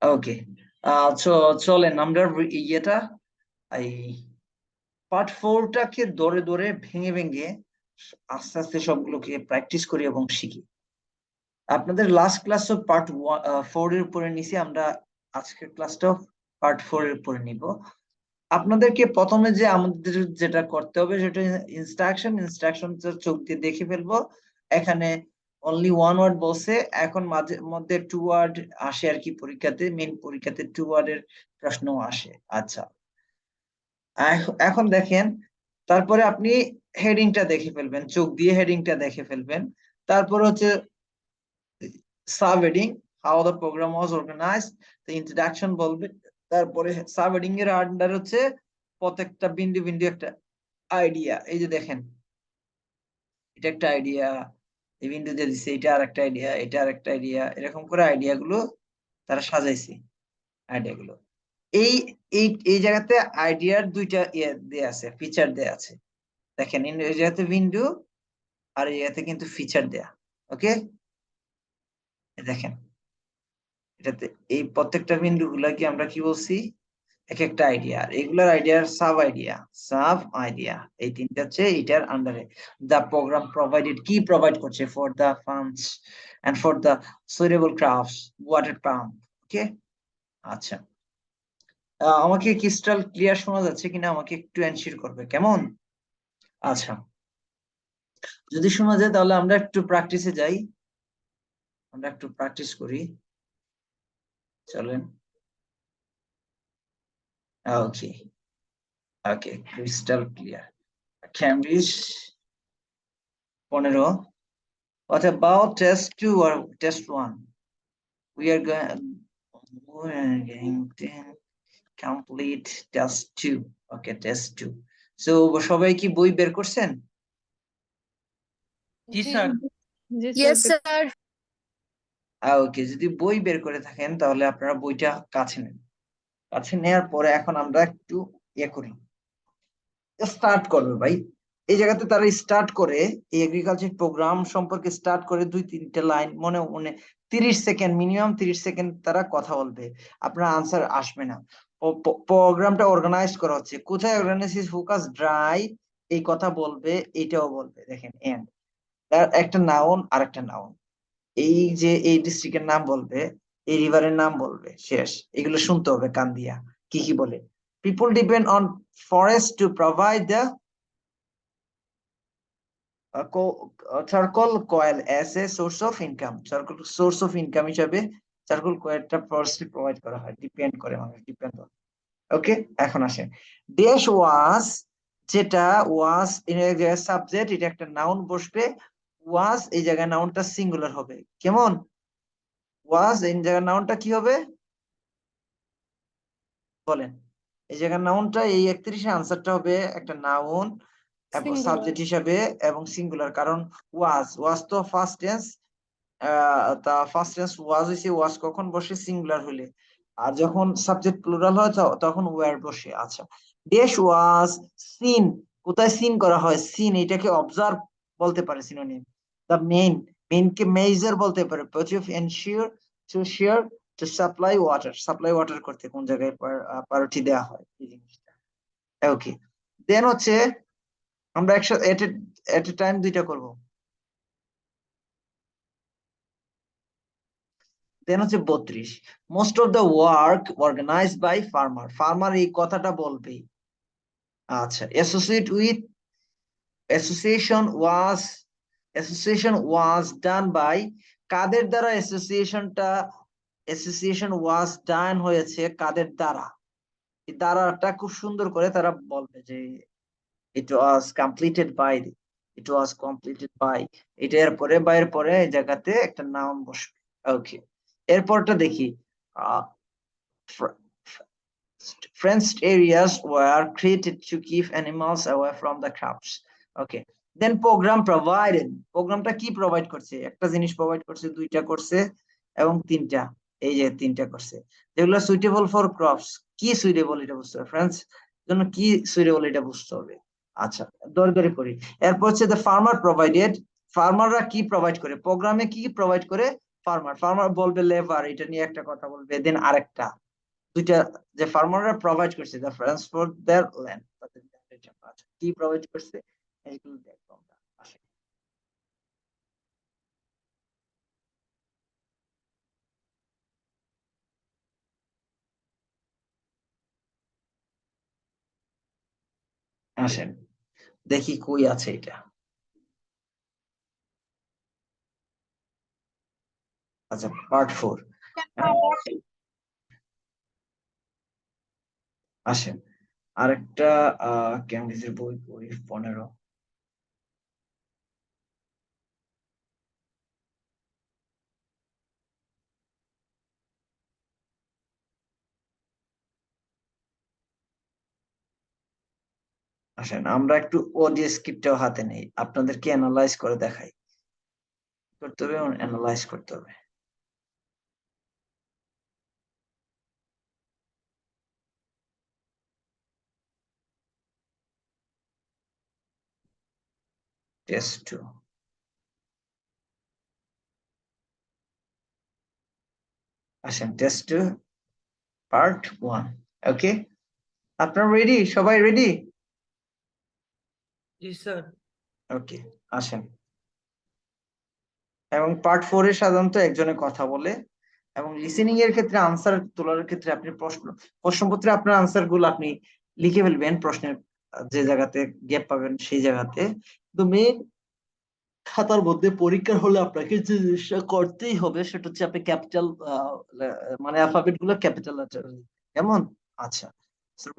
ওকে, চলেন আমরা ইয়েটা এই পার্ট 4টাকে ধরে ধরে ভেঙে ভেঙে আস্তে আস্তে সবগুলোকে প্র্যাকটিস করি এবং শিখি। আপনাদের লাস্ট ক্লাস পার্ট 4 এর উপরে নিছি, আমরা আজকের ক্লাসটাও পার্ট 4 এর উপরে নিব। আপনাদেরকে প্রথমে যে আমাদের যেটা করতে হবে সেটা ইনস্ট্রাকশন চোখ দিয়ে দেখে ফেলবো। এখানে অনলি ওয়ান ওয়ার্ড বলছে, এখন মাঝে মধ্যে টু ওয়ার্ড আসে আর কি, পরীক্ষাতে মেইন পরীক্ষাতে টু ওয়ার্ডের প্রশ্ন আসে। আচ্ছা, এখন দেখেন, তারপরে আপনি হেডিংটা দেখে ফেলবেন, চোখ দিয়ে হেডিংটা দেখে ফেলবেন। তারপর হচ্ছে sub heading, how the programme was organised, the introduction বলবে। তারপরে সাব হেডিং এর আন্ডার হচ্ছে প্রত্যেকটা বিন্দু বিন্দু একটা আইডিয়া। এই যে দেখেন, এটা একটা আইডিয়া, এই বিন্দু দিয়ে দিচ্ছে, এটা আর একটা আইডিয়া, এটা আর একটা আইডিয়া, এরকম করে আইডিয়া গুলো তারা সাজাইছে। আইডিয়া গুলো এই এই এই জায়গাতে আইডিয়ার দুইটা ইয়ে দেয়া আছে, ফিচার দেয়া আছে। দেখেন এই জায়গাতে বিন্দু আর এই জায়গাতে কিন্তু ফিচার দেয়া। ওকে, দেখেন এটাতে এই প্রত্যেকটা বিন্দু গুলাকে আমরা কি বলছি, এক একটা আইডিয়া। আর এগুলার আইডিয়ার সাব আইডিয়া এই তিনটা হচ্ছে এটার আন্ডারে। দা প্রোগ্রাম প্রোভাইডেড, কি প্রোভাইড করছে, for the funds and for the suitable crafts water pump. Okay, আচ্ছা, আমাকে ক্রিস্টাল ক্লিয়ার শোনা যাচ্ছে কিনা আমাকে একটু এনশিওর করবে, কেমন? আচ্ছা, যদি শোনা যায় তাহলে আমরা একটু প্র্যাকটিসে যাই, আমরা একটু প্র্যাকটিস করি, চলেন। Okay, okay, crystal clear. Cambridge 15। What about test 2 or test 1? We are going to complete test 2. Okay, test 2. So সবাই কি বই বের করছেন? জি স্যার। Yes, sir. ওকে, যদি বই বের করে থাকেন তাহলে আপনারা বইটা কাছে নেন। কাছে নেওয়ার পরে এখন আমরা একটু ইয়ে করি, স্টার্ট করবে ভাই। এই জায়গাতে তারা স্টার্ট করে এই এগ্রিকালচার প্রোগ্রাম সম্পর্কে স্টার্ট করে 2-3টা লাইন মনে মনে 30 সেকেন্ড, মিনিমাম 30 সেকেন্ড তারা কথা বলবে, আপনার আনসার আসবে না। প্রোগ্রামটা অর্গানাইজ করা হচ্ছে, কোথায় অর্গানাইজ, ফোকাস, ড্রাই, এই কথা বলবে, এটাও বলবে। দেখেন এন্ড, তার একটা নাউন আর একটা নাউন, এই যে এই ডিস্ট্রিক্টের নাম বলবে, এই রিভারের নাম বলবে, শেষ। এগুলো শুনতে হবে কান দিয়া কি কি বলে। People depend on forest to provide the charcoal coil as a source of income. Charcoal source of income হিসাবে চারকোল কয়েলটা ফরেস্টে প্রোভাইড করা হয়, ডিপেন্ড করে, মানুষ ডিপেন্ড করে। ওকে, এখন আসেন, ড্যাশ ওয়াজ, যেটা ওয়াজ এর জায়গায় সাবজেক্ট, এটা একটা নাউন বসবে। ওয়াজ এই জায়গায় নাউনটা সিঙ্গুলার হবে, কেমন? ওয়াজ এই জায়গায় নাউনটা কি হবে বলেন? এই জায়গায় নাউনটা এই 31 এর আনসারটা হবে একটা নাউন এবং সাবজেক্ট হিসাবে এবং সিঙ্গুলার, কারণ ওয়াজ তো ফার্স্ট টেন্স, তা ফার্স্ট টেন্স ওয়াজ হইছে, ওয়াজ কখন বসে, সিঙ্গুলার হলে। আর যখন সাবজেক্ট প্লুরাল হয় তখন ওয়্যার বসে। আচ্ছা, ড্যাশ ওয়াজ সিন, কোথায় সিন করা হয়, সিন এটাকে অবজার্ভ বলতে পারে সিনোনিম। দা মেইনকে মেজর বলতে পারে, of ensure, to share, to supply water করতে কোন জায়গায় প্রায়োরিটি দেওয়া হয়, এই জিনিসটা। ওকে, দেন হচ্ছে আমরা একসাথে এট এ টাইম দুইটা করব। দেন হচ্ছে 32, most of the work organised by farmer. Farmer এই কথাটা বলবে। আচ্ছা, অ্যাসোসিয়েশন ওয়াজ ডান বাই, কাদের দ্বারা অ্যাসোসিয়েশন ওয়াজ ডান হয়েছে, কাদের দ্বারা, এই দ্বারাটা খুব সুন্দর করে তারা বলবে যে ইট ওয়াজ কমপ্লিটেড বাই, এটার পরে বাইরের পরে এই জায়গাতে একটা নাউন বসবে। ওকে, এরপরটা দেখি, fenced areas were created to keep animals away from the crops. Okay, then প্রোগ্রামটা কি প্রোভাইড করছে, একটা জিনিস প্রোভাইড করছে, দুইটা করছে এবং তিনটা, এই যে তিনটা করছে, যেগুলো সুইটেবল ফর ক্রপস। কি সুইটেবল এটা বুঝতে হবে ফ্রেন্ডস, জন্য কি সুইটেবল এটা বুঝতে হবে। আচ্ছা, দরকারি করি। এরপর হচ্ছে দ্য ফার্মার প্রোভাইডেড, ফার্মাররা কি প্রোভাইড করে, প্রোগ্রামে কি প্রোভাইড করে, ফার্মার ফার্মার বলবে লেবার, এটা নিয়ে একটা কথা বলবে, দেন আরেকটা দুইটা যে ফার্মাররা প্রোভাইড করছে the friends for their land, তাদের ল্যান্ডের জন্য। আচ্ছা কি প্রোভাইড করছে এগুলো দেখবো আমরা। আসেন আসেন দেখি কই আছে এটা। আচ্ছা পার্ট 4 আসেন আরেকটা কেমব্রিজের বই পড়ি 15। আসেন আমরা একটু অডিও স্ক্রিপ্টটাও হাতে নেই, আপনাদেরকে অ্যানালাইজ করে দেখাই, করতে হবে অ্যানালাইজ করতে হবে। টেস্ট 2 আসেন টেস্ট 2 পার্ট 1। ওকে আপনারা রেডি, সবাই রেডি? জি স্যার। ওকে আসেন। এবং পার্ট 4 এ সাধারণত একজনে কথা বলে, এবং লিসেনিং এর ক্ষেত্রে আনসার তোলার ক্ষেত্রে আপনি প্রশ্নপত্রে আপনার আনসার গুলো আপনি লিখে ফেলবেন, প্রশ্নের যে জায়গাতে গ্যাপ পাবেন সেই জায়গাতে। তো মেন খাতার মধ্যে পরীক্ষার হলে আপনাকে যে জিনিসটা করতেই হবে সেটা হচ্ছে আপনি ক্যাপিটাল মানে অ্যালফাবেট গুলো ক্যাপিটাল লেটার, কেমন? আচ্ছা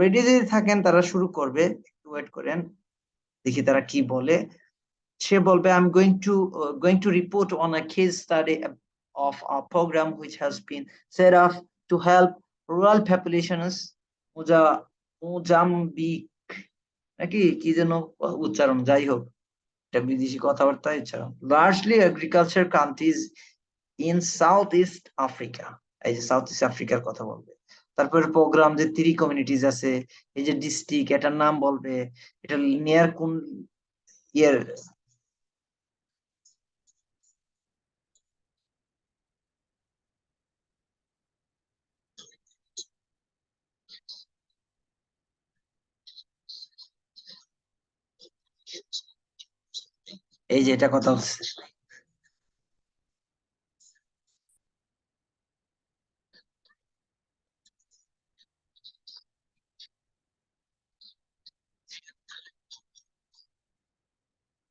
রেডি যদি থাকেন তারা শুরু করবে, একটু ওয়েট করেন দেখি তারা কি বলে। সে বলবে I'm going to report on a case study of a program which has been set up to help rural populations Mozambique নাকি কি যেন উচ্চারণ, যাই হোক এটা বিদেশি কথাবার্তা উচ্চারণ, largely agriculture countries in south east Africa. এই যে সাউথ ইস্ট আফ্রিকার কথা বলবে। তারপরে প্রোগ্রাম যে 3 কমিউনিটিজ আছে, এই যে ডিস্ট্রিক্ট এটার নাম বলবে, এটা নিয়ার কোন ইয়ার, এই যে এটা কথা হচ্ছে।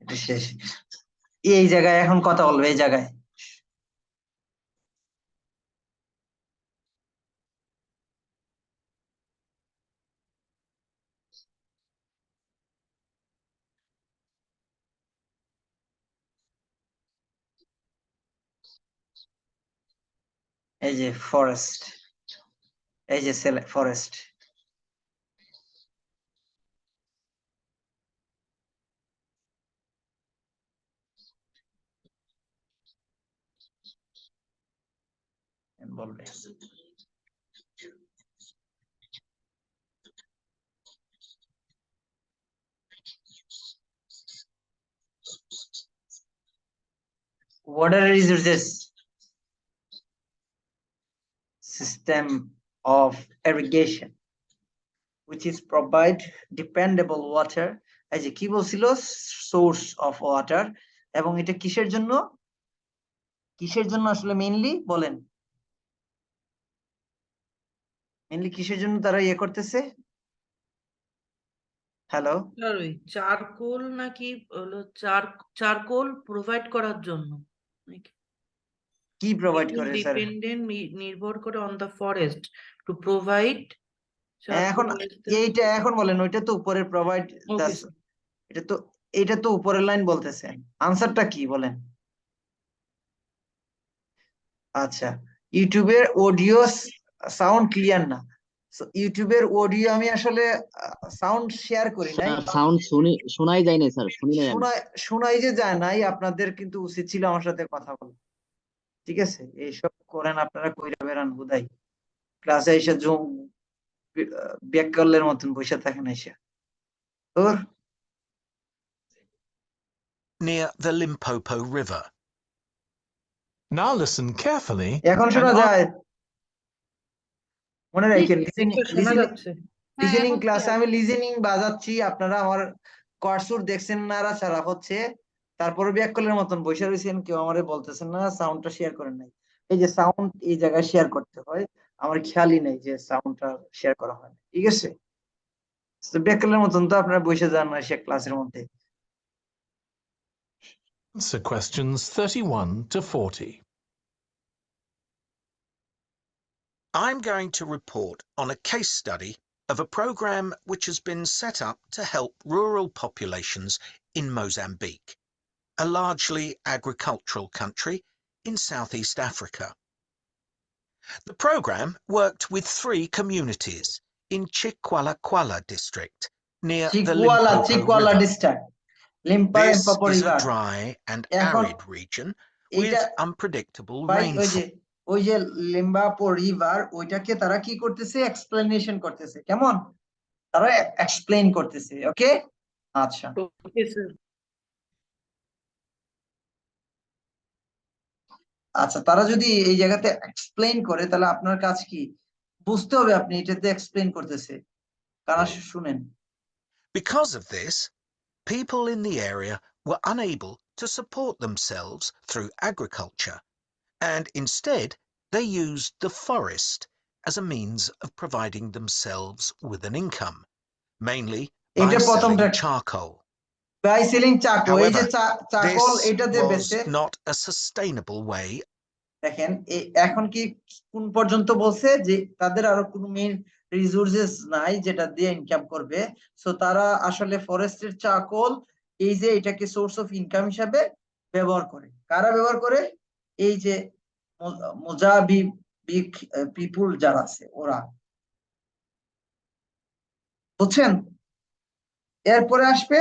এটা শেষ, এই জায়গায় এখন কথা বলবে, এই জায়গায় এই যে ফরেস্ট, এই যে ফরেস্ট বলবে। Water resources system of irrigation which is provide dependable water, এই যে কি বলছিল, সোর্স অফ ওয়াটার, এবং এটা কিসের জন্য, কিসের জন্য আসলে মেইনলি বলেন, মেইনলি কিসের জন্য তারা ইয়ে করতেছে? হ্যালো স্যার ওই চারকোল নাকি হলো চারকোল প্রোভাইড করার জন্য নাকি? কি প্রোভাইড করে স্যার? ডিপেন্ডেন্ট নির্ভর করে on the forest to provide এখন এইটা এখন বলেন, ওইটা তো উপরের প্রোভাইড, ওকে এটা তো উপরের লাইন বলতেছেন, আনসারটা কি বলেন? আচ্ছা ইউটিউবের অডিও সাউন্ড ক্লিয়ার না, ইউটিউবের অডিও আমি আসলে সাউন্ড শেয়ার করি নাই, সাউন্ড শোনাই যায় না স্যার, শুনি নাই আমি। শোনাই যে যায় নাই, আপনাদের কিন্তু উচিত ছিল আমার সাথে কথা বলা, ঠিক আছে? এইসব করেন আপনারা, কইরা বেড়ান বোধহয় ক্লাসে এসে ব্যাককলের মতন বসে থাকেন এসে। তোর near the Limpopo River. Now listen carefully. এখন শোনা and যায়? মনে রাখেন শোনা যাচ্ছে। লিসেনিং ক্লাসে আমি লিসেনিং বাজাচ্ছি, আপনারা আমার কার্সর দেখছেন নাড়াচাড়া হচ্ছে, তারপরে ব্যাককলের মতন বসে রয়েছেন, কেউ আমারে বলতেছেন না সাউন্ডটা শেয়ার করেন নাই। এই যে সাউন্ড এই জায়গায় শেয়ার করতে হয়, আমার খেয়ালই নেই যে সাউন্ডটা শেয়ার করা হয় না, ঠিক আছে? তো ব্যাককলের মতন তো আপনারা বসে যান না সে ক্লাসের মধ্যে। answer questions 31 to 40. I'm going to report on a case study of a program which has been set up to help rural populations in Mozambique, a largely agricultural country in Southeast Africa. The program worked with 3 communities in Chikwalakwala district near the Limpopo চিকুয়ালা River. District, লিম্পা This Limpopo is a river. dry and এখন arid region with এটা unpredictable ভাই rainfall. ওই যে Limpopo river, ওইটাকে তারা কি করতেছে, এক্সপ্লেনেশন করতেছে। কেমন? তারা এক্সপ্লেইন করতেছে। ওকে, আচ্ছা। Okay sir. আচ্ছা, তারা যদি এই জায়গাতে এক্সপ্লেইন করে তাহলে আপনার কাজ কি, বুঝতে হবে আপনি এটাতে এক্সপ্লেইন করতেছে। কারা শুনেন। Because of this, people in the area were unable to support themselves through agriculture, and instead they used the forest as a means of providing themselves with an income, mainly by এটা selling প্রথমটা, charcoal. By selling চাকো। এই যে However, চাকল this এটাতে was বেচে। not a sustainable way. দেখেন এখন কি কোন পর্যন্ত বলছে যে তাদের আরো কোনো মেইন রিসোর্সেস নাই যেটা দিয়ে ইনকাম করবে, সো তারা আসলে ফরেস্টের চাকল এই যে এটাকে সোর্স অফ ইনকাম হিসাবে ব্যবহার করে। কারা ব্যবহার করে? এই যে মোজাবিক পিপুল যারা আছে ওরা, বুঝছেন? এরপরে আসবে,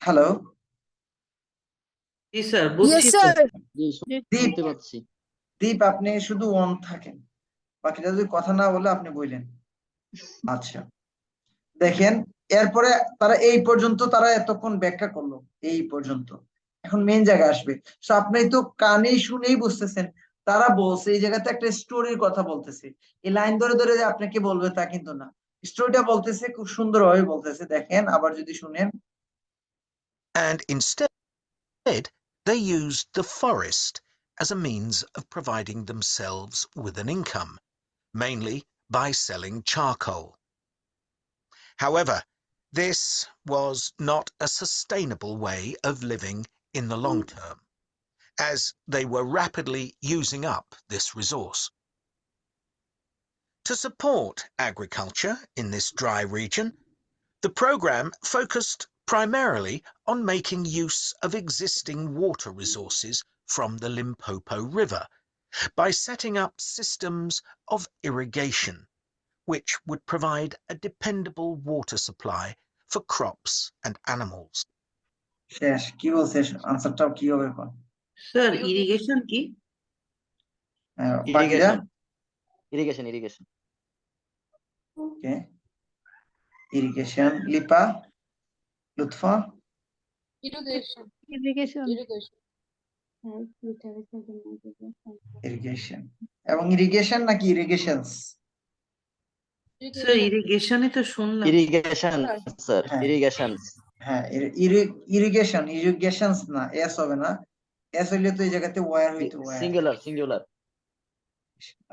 হ্যালো জি স্যার, বুঝছি স্যার। জি, শুনতে পাচ্ছি। দীপ, আপনি শুধু অন থাকেন, বাকিটা যদি কথা না বলে আপনি বললেন। আচ্ছা, দেখেন এরপরে তারা এই পর্যন্ত তারা এতক্ষণ ব্যাখ্যা করলো এই পর্যন্ত, এখন মেইন জায়গায় আসবে। সো আপনি তো কানেই শুনেই বুঝতেছেন তারা বলছে এই জায়গাতে একটা স্টোরির কথা বলতেছে। এই লাইন ধরে ধরে যে আপনাকে বলবে তা কিন্তু না, স্টোরিটা বলতেছে খুব সুন্দরভাবে বলতেছে। দেখেন আবার যদি শুনেন, And instead they used the forest as a means of providing themselves with an income, mainly by selling charcoal. However, this was not a sustainable way of living in the long term, as they were rapidly using up this resource. To support agriculture in this dry region, the program focused primarily on making use of existing water resources from the Limpopo River by setting up systems of irrigation, which would provide a dependable water supply for crops and animals. শেষ কি বলছে, আনসারটাও কি হবে এখন? Sir irrigation কি? বাকিরা irrigation irrigation okay, irrigation. Lipa, Lutfa, irrigation irrigation এবং irrigation নাকি ইরিগেশনস? স্যার ইরিগেশনই তো শুনলাম। ইরিগেশন স্যার, হ্যাঁ। ইরিগেশন। হ্যাঁ, ইরিগেশন, ইরিগেশনস না, এস হবে না। এস হইলে তো এই জায়গাতে ওয়্যার হইতো, সিঙ্গুলার।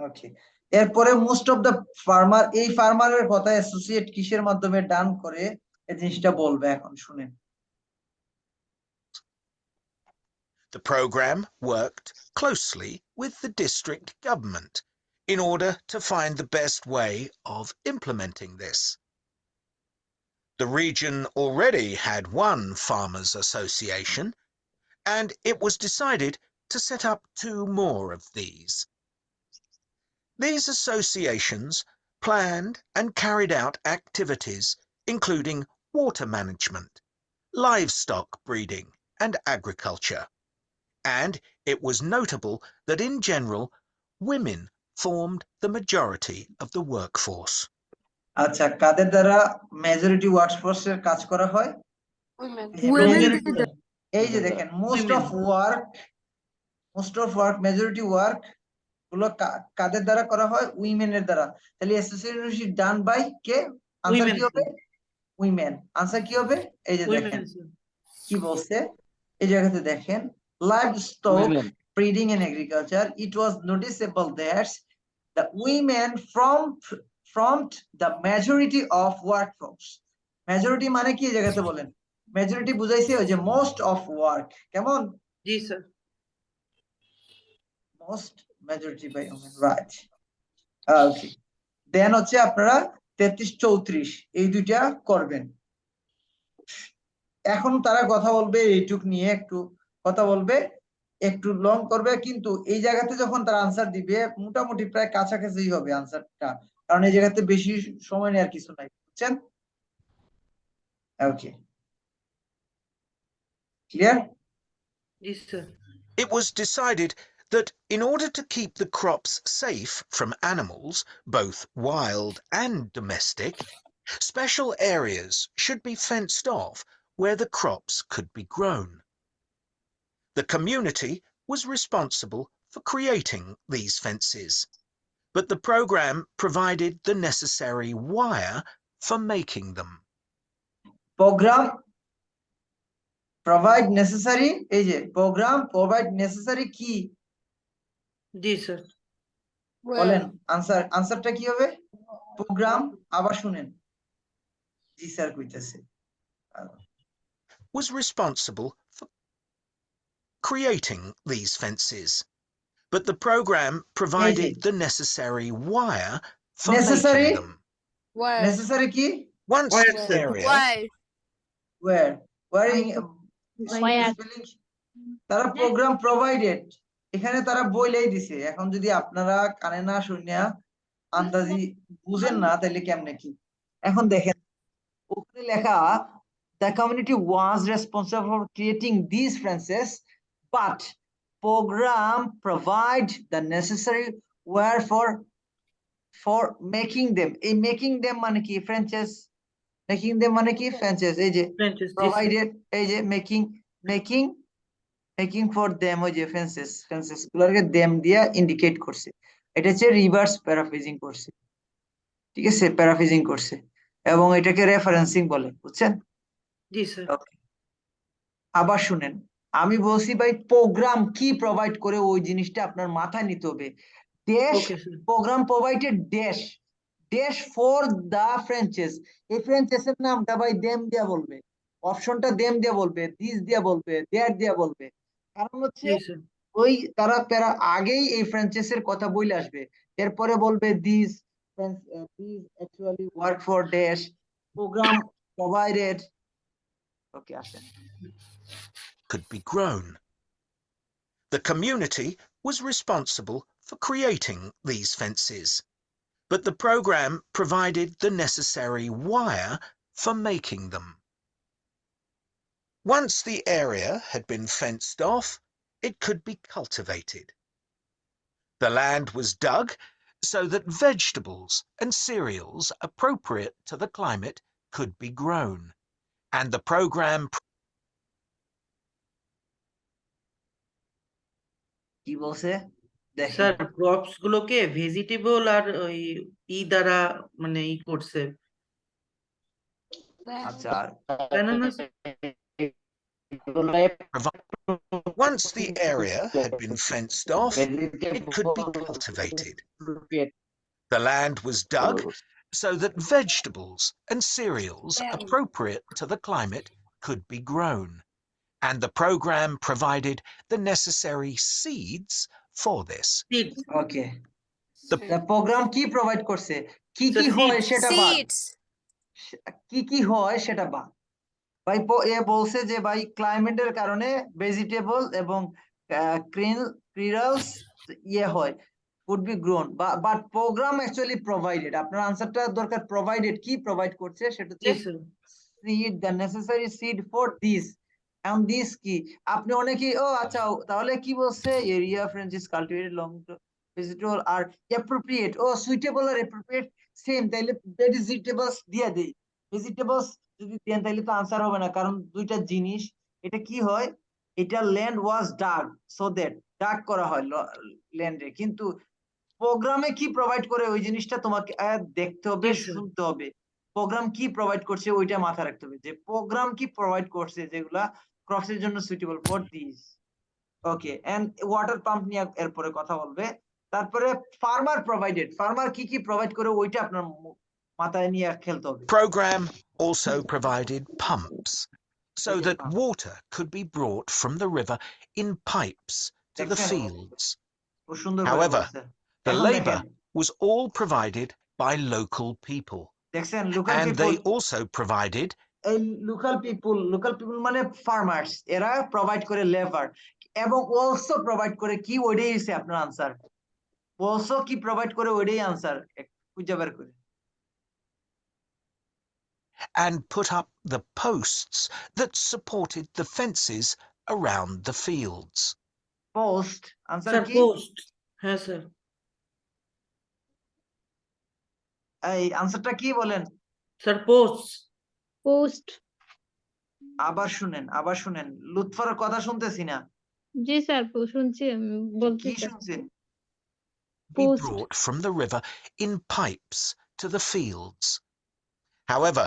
ওকে, এরপরে মোস্ট অফ দা ফার্মার, এই ফার্মারের কথা অ্যাসোসিয়েট কিসের মাধ্যমে ডান করে এই জিনিসটা বলবে, এখন শুনেন। The program worked closely with the district government in order to find the best way of implementing this. The region already had one farmers association, and it was decided to set up 2 more of these. These associations planned and carried out activities including water management, livestock breeding, and agriculture. And it was notable that in general, women formed the majority of the workforce. আচ্ছা, কাদের দ্বারা majority ওয়ার্কফোর্সের কাজ করা হয়? এই যে Women দেখেন দ্বারা। Most of work majority work গুলো কাদের দ্বারা করা হয় উইমেনের দ্বারা তাহলে এসোসিয়েশন ডান বাই কে আনসার কি হবে উইমেন আনসার কি হবে এই যে দেখেন কি বলছে এই জায়গাতে দেখেন livestock Women. breeding and agriculture it was noticeable that the women formed the majority of workforce majority মানে কি এই জায়গাতে বলেন majority বুঝাইছে ওই যে most of work কেমন জি sir most majority by women right okay then হচ্ছে আপনারা 33 34 এই দুইটা করবেন এখন তারা কথা বলবে এইটুক নিয়ে একটু কথা বলবে একটু লং করবে কিন্তু এই জায়গাতে যখন তারা আনসার দিবে মোটামুটি প্রায় কাছাকাছি হবে আনসারটা কারণ এই জায়গাতে বেশি সময় নেই আর কিছু নাই বুঝছেন okay clear G sir It was decided that in order to keep the crops safe from animals, both wild and domestic, special areas should be fenced off where the crops could be grown. The community was responsible for creating these fences, but the program provided the necessary wire for making them. Programme provide necessary এই যে programme provide necessary কি জি sir বলেন আনসারটা কি হবে programme আবার শুনেন জি sir কইতেছে Was responsible for creating these fences, but the program provided the necessary wire for Necessary? making them. Where? Necessary কি Once Wire, the sir. area Where? where Where? spelling তারা programme provided এখানে তারা বইলেই দিছে এখন যদি আপনারা কানে না শুনিয়া আন্দাজি বুঝেন না তাহলে কেমনে কি এখন দেখেন ওখানে লেখা the community was responsible for creating these fences but program provide the necessary where for making them এই making them মানে কি ফ্রেঞ্চেস making them মানে কি ফ্রেঞ্চেস এই যে provided এই যে making for them ওই যে ফেন্সেস গুলোকে them দিয়া ইন্ডিকেট করছে এটা হচ্ছে রিভার্স প্যারাফ্রেজিং করছে ঠিক আছে প্যারাফ্রেজিং করছে এবং এটাকে রেফারেন্সিং বলে বুঝছেন জি স্যার আবার শুনেন আমি বলছি ভাই প্রোগ্রাম কি প্রোভাইড করে ওই জিনিসটা আপনার মাথায় নিতে হবে dash okay sir program provided dash for the franchises এই ফ্রেঞ্চেসের নামটা ভাই দেম দিয়া বলবে অপশনটা দেম দিয়া বলবে দিস দিয়া বলবে দ্যাট দিয়া বলবে কারণ হচ্ছে জি স্যার ওই তারা প্যারা আগেই এই ফ্র্যাঞ্চাইজের কথা বলে আসবে এরপরে বলবে this actually work for dash program provided okay আসেন could be grown. The community was responsible for creating these fences, but the program provided the necessary wire for making them. Once the area had been fenced off, it could be cultivated. The land was dug so that vegetables and cereals appropriate to the climate could be grown, and the program কি বলছে দেখেন sir crops গুলোকে vegetable আর ওই দ্বারা মানে করছে আচ্ছা তাই না না Once the area had been fenced off, it could be cultivated. The land was dug so that vegetables and cereals appropriate to the climate could be grown, and the program provided the necessary seeds for this. Okay programme কি provide করছে কি কি হয় সেটা বাদ কি হয় সেটা বাদ ভাই এ বলছে যে ভাই ক্লাইমেটের কারণে ভেজিটেবল এবং ক্রিরালস ইয়ে হয় would be grown but program actually provided আপনার আনসারটা দরকার provided কি প্রোভাইড করছে সেটা হচ্ছে seed the necessary seed for this and this কি আপনি অনেকেই ও আচ্ছা তাহলে কি বলছে area franchise cultivated long vegetable আর appropriate ও suitable আর appropriate সেম তাইলে ভেজিটেবলস দিয়ে দেই ভেজিটেবলস যদি দেন তাহলে তো আনসার হবে না কারণ দুইটা জিনিস এটা কি হয়, এটা land was dug, so that dug করা হয় ল্যান্ডে, কিন্তু প্রোগ্রামে কি প্রোভাইড করে ওই জিনিসটা তোমাকে দেখতে হবে, জি, স্যার। শুনতে হবে। প্রোগ্রাম কি প্রোভাইড করছে ওইটা মাথায় রাখতে হবে, যে প্রোগ্রাম কি প্রোভাইড করছে যেগুলা ক্রপস এর জন্য suitable for this. Okay, and water pump নিয়ে এরপরে কথা বলবে। তারপরে ফার্মার প্রোভাইডেড, ফার্মার কি কি প্রোভাইড করে ওইটা আপনার মাথায় নিয়ে খেলতে হবে। Program also provided pumps so এই যে that pump। water could be brought from the river in pipes to the দেখছেন? fields. খুব সুন্দর করে However, বলছে। the এখন labour দেখেন, was all provided by local people, দেখছেন local and people, they also provided এই লোকাল পিপল মানে ফার্মার্স, এরা প্রোভাইড করে লেবার, এবং অলসো প্রোভাইড করে কি, ওইটাই হচ্ছে আপনার আনসার। অলসো কি প্রোভাইড করে ওইটাই আনসার, খুঁজে বের করে। and put up the posts that supported the fences around the fields. Post, answer sir কি? পোস্ট, হ্যাঁ স্যার। এই আনসারটা কি বলেন? Sir post. Post. আবার শুনেন, লুৎফার কথা শুনতেছি না। জি স্যার, শুনছি, আমি কি বলতেছি। শুনছেন? Be Post. brought from the river in pipes to the fields. However,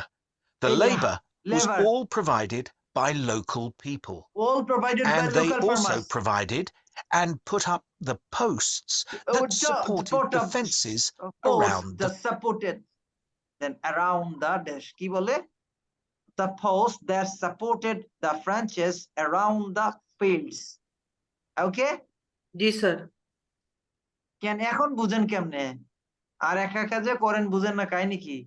the এই যে labour was labour, all provided by local people, all provided by and they local also farmers. provided and put up the posts that supported the fences around that the supported, then around the dash কি বলে, the post that supported the branches around the fields. Okay, G sir. কেন এখন বুঝেন কেমনে? আর একা একা যে করেন বুঝেন না, কাহিনী কি?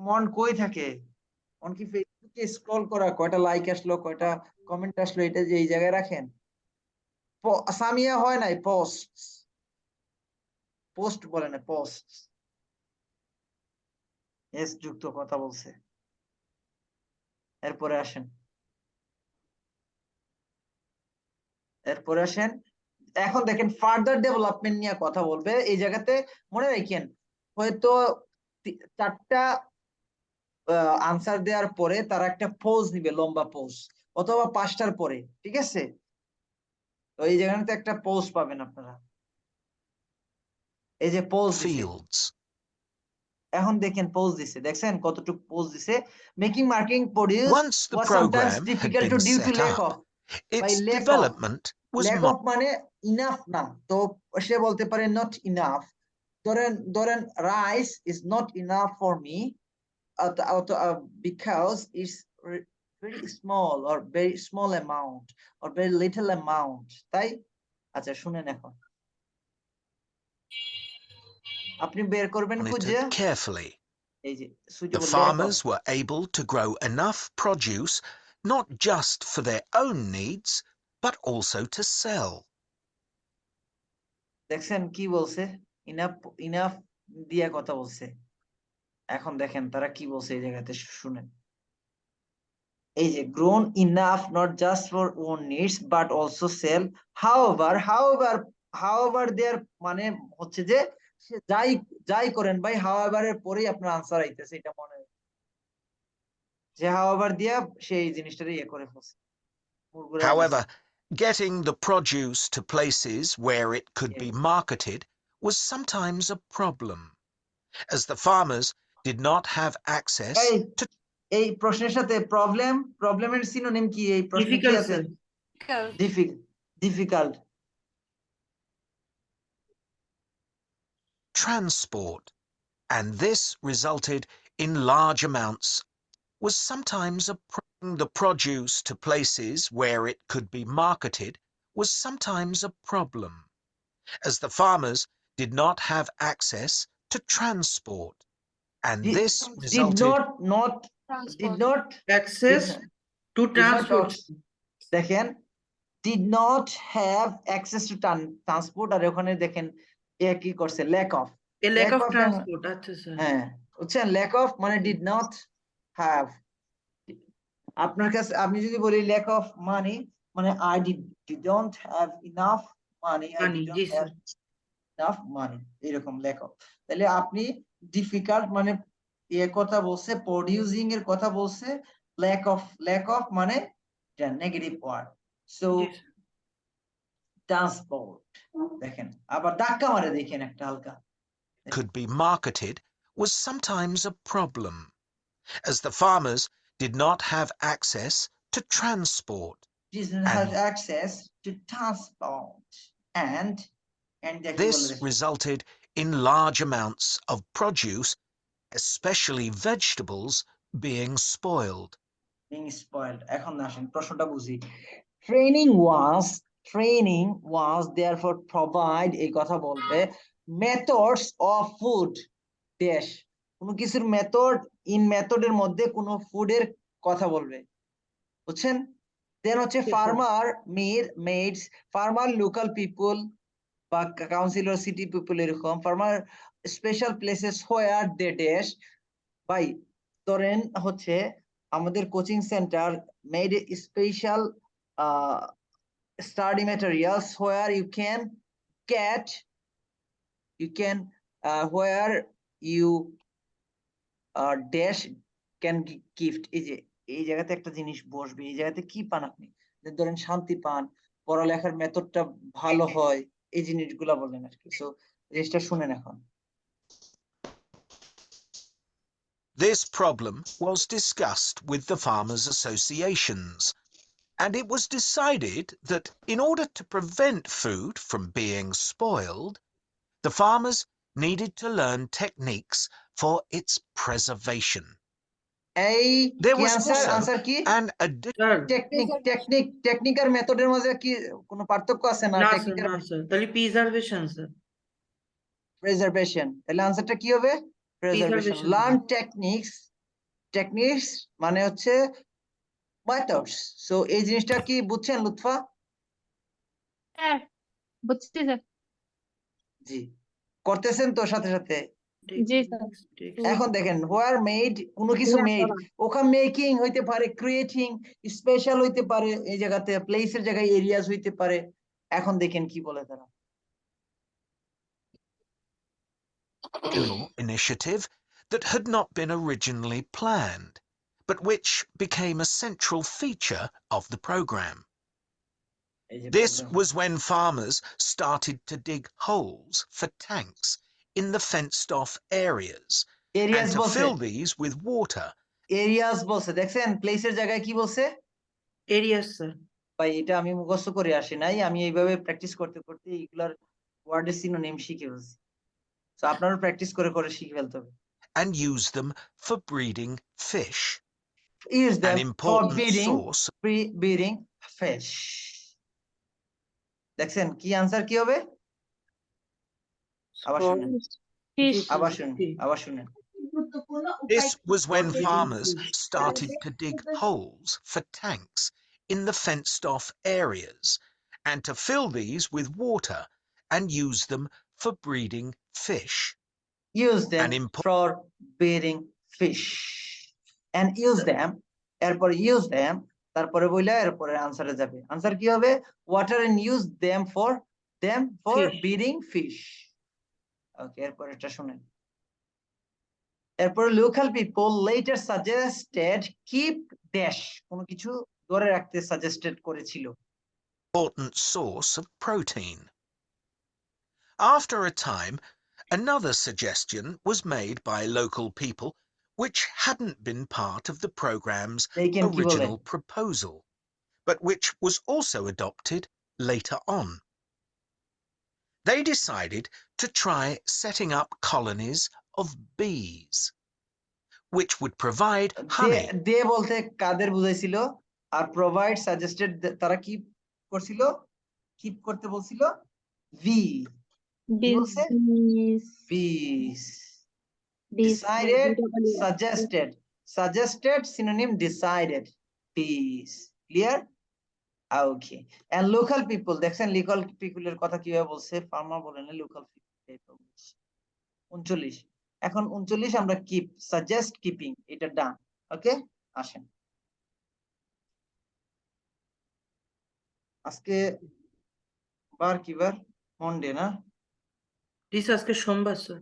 মন কই থাকে? মন কি ফেসবুকে স্ক্রল করা, কয়টা লাইক আসলো, কয়টা কমেন্ট আসলো, এটা যে এই জায়গায় রাখেন? সামিয়া হয় নাই, পোস্ট, পোস্ট বলে না, পোস্ট এস যুক্ত কথা বলছে। এরপরে আসেন, এখন দেখেন ফার্দার ডেভেলপমেন্ট নিয়ে কথা বলবে। এই জায়গাতে মনে রাখেন, হয়তো চারটা আনসার দেওয়ার পরে তারা একটা পোজ নিবে, লম্বা পোজ, অথবা পাঁচটার পরে, ঠিক আছে? তো এই জায়গাতে একটা পোজ পাবেন আপনারা, এই যে পোজ দিছে। fields. এখন দেখেন পোজ দিছে, দেখছেন কতটুকু পোজ দিছে। Making marking produce Once the was sometimes program had difficult to been due to set lack up, of, by its lack of, development was lack of মানে ইনাফ না, তো সে বলতে পারে নট ইনাফ। ধরেন rice is not enough for me, because it's very small or very small amount or very little amount, তাই? আচ্ছা শুনেন, এখন আপনি বের করবেন খুঁজে, monitored carefully. এই যে The suitable lack of, farmers were able to grow enough produce not just for their own needs, but also to sell. দেখছেন কি বলছে, ইনাফ, ইনাফ দিয়া কথা বলছে। এখন দেখেন তারা কি বলছে এই জায়গাতে, শুনেন। এই যে grown enough not just for own needs but also sell. however their মানে হচ্ছে যে সে যাই করেন ভাই, however এর পরেই আপনার আনসার আইতেছে, এটা মনে হয় যে however দিয়া সেই জিনিসটারে ইয়ে করে ফেলছে, মুরগুরা However, getting the produce to places where it could be Yes. marketed was sometimes a problem, as the farmers did not have access এই to এই প্রশ্নের সাথে প্রবলেমের সিনোনিম কি? এই প্রশ্নে কি ডিফিকাল্ট আছে? Sir. Difficult. transport, and this resulted in large amounts was sometimes the produce to places where it could be marketed was sometimes a problem, as the farmers did not have access to transport, and this did resulted not did not access to did not transport. দেখেন did not have access to transport, আর ওখানে দেখেন এ কি করছে, lack of, এ lack lack of of transport. আচ্ছা sir. হ্যাঁ, বুঝছেন, lack of মানে did not have। আপনার কাছে আমি যদি বলি lack of money মানে I didn't have enough money, I money, G didn't sir. have enough money, এরকম lack of। তাহলে আপনি ডিফিকাল্ট মানে এর কথা বলছে, প্রডিউসিং এর কথা বলছে, lack of মানে এটা নেগেটিভ ওয়ার্ড। সো জি স্যার। ট্রান্সপোর্ট দেখেন আবার ধাক্কা মারে দেখেন একটা হালকা could be marketed was sometimes a problem, as the farmers did not have access to transport. didn't have And- access to transport and দেখি বলে This দেখি resulted in large amounts of produce, especially vegetables, being spoiled. being spoiled এখন আসেন প্রশ্নটা বুঝি training was therefore provide এই কথা বলবে methods of food dash কোনো কিছুর মেথডের মধ্যে কোনো ফুডের কথা বলবে বুঝছেন দেন হচ্ছে Yes, sir. Farmer made farmer local people বা কাউন্সিলর সিটি পিপল এরকম farmer special places where they dash by ধরেন হচ্ছে আমাদের coaching centre made special study materials where you can get where you dash can gift এই যে এই জায়গাতে একটা জিনিস বসবে এই জায়গাতে কি পান আপনি যে ধরেন শান্তি পান পড়ালেখার মেথডটা ভালো হয় এই জিনিসগুলা বলেন আর কি সো জিনিসটা শুনেন এখন This problem was discussed with the farmers' associations, and it was decided that in order to prevent food from being spoiled, the farmers needed to learn techniques for its preservation. এই There কি was answer also answer কি an additional sir technique আর মেথডের মধ্যে কি কোনো পার্থক্য আছে না না স্যার টেকনিক আর না স্যার তাহলে প্রিজার্ভেশন স্যার প্রিজার্ভেশন তাহলে আনসারটা কি হবে preservation Preservation, learn sir. Techniques মানে হচ্ছে মেথডস সো এই জিনিসটা কি বুঝছেন লুৎফা স্যার বুঝছি স্যার জি করতেছেন তো সাথে সাথে জি, স্যার। এখন দেখেন হোয়ার মেড কোনো কিছু মেড ওখানে মেকিং হইতে পারে ক্রিয়েটিং স্পেশাল হইতে পারে এই জায়গাতে প্লেসের জায়গায় এরিয়াস হইতে পারে এখন দেখেন কি বলে তারা initiative that had not been originally planned, but which became a central feature of the program. এই যে This program। was when farmers started to dig holes for tanks in the fenced-off areas and areas to বলছে fill these with water. Areas বলছে দেখছেন প্লেসের জায়গায় কি বলছে areas sir ভাই এটা আমি মুখস্থ করে আসি নাই আমি এইভাবে প্র্যাকটিস করতে করতে এইগুলার ওয়ার্ডের সিনোনিম শিখে ফেলছি তো আপনারও প্র্যাকটিস করে করে শিখে ফেলতে হবে and use them for breeding fish, use an them for important breeding source. breeding fish দেখছেন কি আনসার কি হবে আবার শুনেন ফিশ আবার শুনেন This was when breeding farmers fish. started to dig holes for tanks in the fenced-off areas and to fill these with water and use them for breeding fish. use them An import- for breeding fish and use them এরপর use them তারপরে বইলা এরপরে আনসারে যাবে answer কি হবে water and use them for Fish. breeding fish ওকে এরপর এটা শুনেন এরপর local people later suggested keep dash কোনো কিছু ধরে রাখতে সাজেস্টেড করেছিল important source of protein. After a time, another suggestion was made by local people which hadn't been part of the program's দেখেন কি বলে original proposal, but which was also adopted later on. They decided to try setting up colonies of bees, which would provide honey. দে বলতে কাদের বুঝাইছিল আর provide suggested তারা কি করছিল keep করতে বলছিল V কি বলছে bees decided suggested synonym decided bees clear okay and local people দেখছেন local people এর কথা কিভাবে বলছে ফার্মার বলেন না local people 39 এখন 39 আমরা keep suggest keeping এটা ডান ওকে আসেন আজকে বার কি বার মন্ডে না দিস আজকে সোমবার স্যার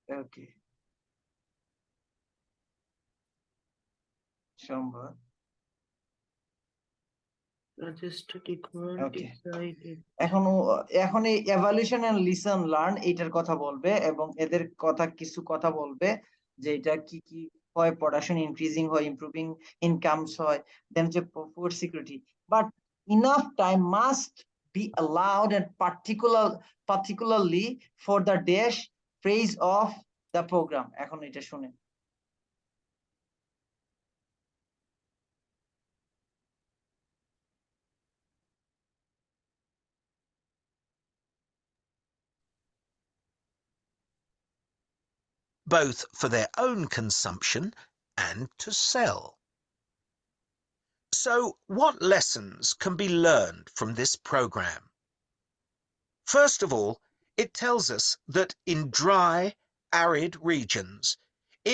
ওকে সোমবার Suggested equal Okay. decided. এখন এই evaluation and listen learn এইটার কথা বলবে এবং এদের কিছু কথা বলবে যে এটা কি কি হয়, প্রোডাকশন ইনক্রিজিং হয়, ইমপ্রুভিং ইনকামস হয়, দেন যে food security, but enough time must be allowed and particularly for the dash phase of the program. এখন এটা শুনেন। both for their own consumption and to sell. So, what lessons can be learned from this program? First of all, it tells us that in dry, arid regions,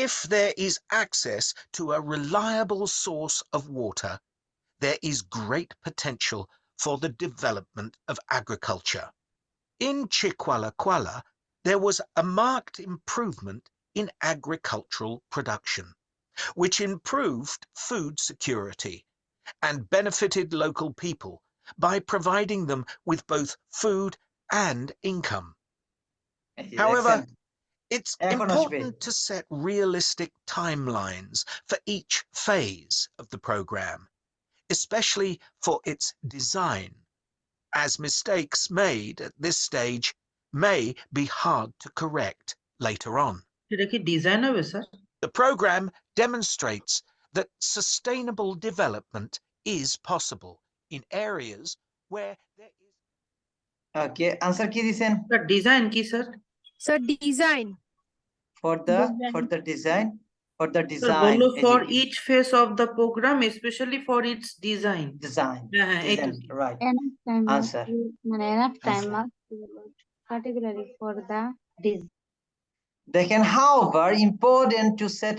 if there is access to a reliable source of water, there is great potential for the development of agriculture. In Chiqualaquala, there was a marked improvement in agricultural production, which improved food security and benefited local people by providing them with both food and income. However, it's এখন আসবে। important to set realistic timelines for each phase of the program, especially for its design, as mistakes made at this stage may be hard to correct later on. এটা কি design হবে sir? The program demonstrates that sustainable development is possible in areas where there is... Okay, answer কি দিছেন? Sir design কি স্যার? Sir, design. For the design, sir বললো এই যে for each phase of the programme specially for its design. design, হ্যাঁ এইটা right. Enough time must Answer. be, enough time Answer. must be allowed, particularly for the design. They can, however, important to set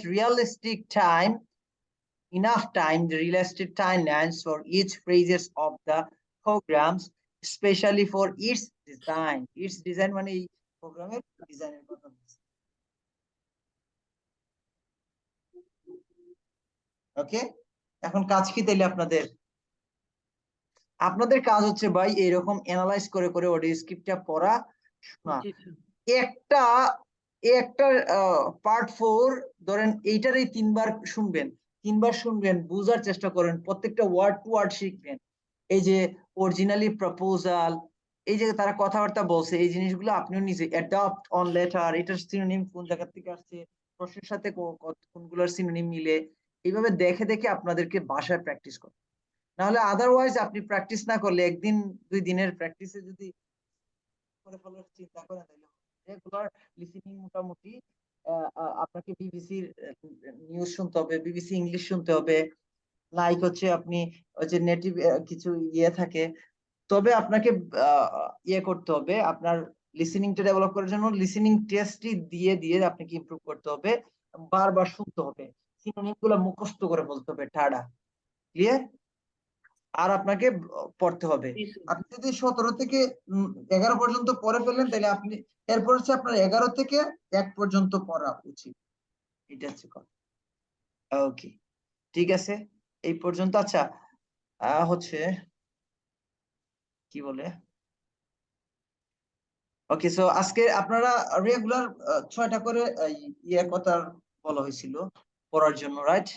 enough time, the realistic timelines for each phases of the programs, especially for its design. Its design মানে এই প্রোগ্রামের ডিজাইনের কথা বলছি। ওকে, এখন কাজ কি তাইলে আপনাদের কাজ হচ্ছে ভাই এরকম অ্যানালাইজ করে করে অডিও স্ক্রিপ্টটা পড়া, শোনা। একটা পার্ট 4 ধরেন এইটারই তিনবার শুনবেন, বুঝার চেষ্টা করেন, প্রত্যেকটা ওয়ার্ড টু ওয়ার্ড শিখবেন। এই যে অরিজিনালি প্রপোজাল, এই যে তারা কথাবার্তা বলছে, এই জিনিসগুলো আপনিও নিজে অ্যাডপ্ট অন লেটার, এটার সিনোনিম কোন জায়গা থেকে আসছে, প্রশ্নের সাথে কোনগুলোর সিনোনিম মিলে, এইভাবে দেখে দেখে আপনাদেরকে ভাষায় প্র্যাকটিস করুন। নাহলে আদারওয়াইজ আপনি প্র্যাকটিস না করলে, একদিন দুই দিনের প্র্যাকটিসে যদি করে ফেলার চিন্তা করেন, তাহলে রেগুলার লিসেনিং মোটামুটি আপনাকে বিবিসির নিউজ শুনতে হবে, বিবিসি ইংলিশ শুনতে হবে, লাইক হচ্ছে আপনি যে নেটিভ কিছু ইয়ে থাকে, তবে আপনাকে ইয়ে করতে হবে, আপনার লিসেনিংটা ডেভেলপ করার জন্য লিসেনিং টেস্টই দিয়ে দিয়ে আপনাকে ইমপ্রুভ করতে হবে, বারবার শুনতে হবে, সিনোনিমগুলো মুখস্থ করে বলতে হবে, ঠাড়া ক্লিয়ার। আর আপনাকে পড়তে হবে। আপনি যদি 17 থেকে 11 পর্যন্ত পড়ে ফেলেন, তাহলে আপনি এরপর হচ্ছে আপনার 11 থেকে 1 পর্যন্ত পড়া উচিত, এটা হচ্ছে কথা। ওকে, ঠিক আছে, এই পর্যন্ত। আচ্ছা, হচ্ছে কি বলে, ওকে, সো আজকে আপনারা রেগুলার 6টা করে ইয়ে কথা বলা হয়েছিল পড়ার জন্য, রাইট?